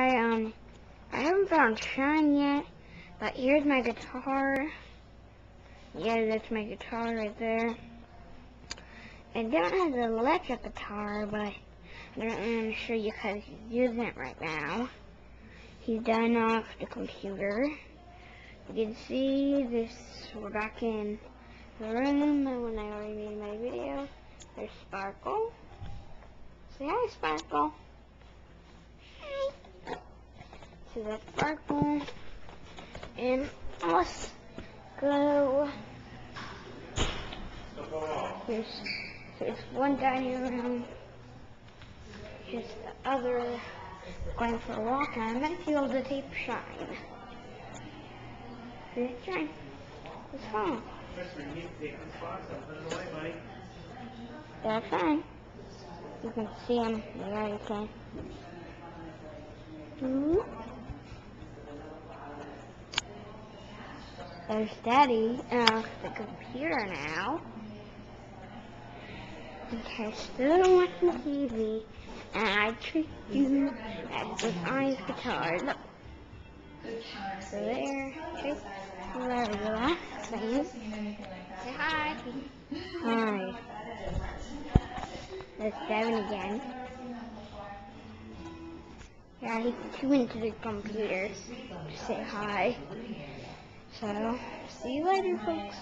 I haven't found Shine yet, but here's my guitar. Yeah, that's my guitar right there. I don't have the electric guitar, but I'm going to show you because he's using it right now. He's done off the computer. You can see this, we're back in the room when I already made my video. There's Sparkle. Say hi, Sparkle. Hi. So that's Sparkle. And let's go. Here's one dining room. Here's the other. Going for a walk, and I'm going to feel the tape shine. See it shine? It's fine. That's fine. You can see him. Yeah, you can. There's Daddy off the computer now. Okay, still watching TV, and I tricked you with I's guitar. Look. So there, okay. There we go. Say hi. Hi. There's Devin again. Yeah, he's too into the computer to say hi. So, see you later, folks.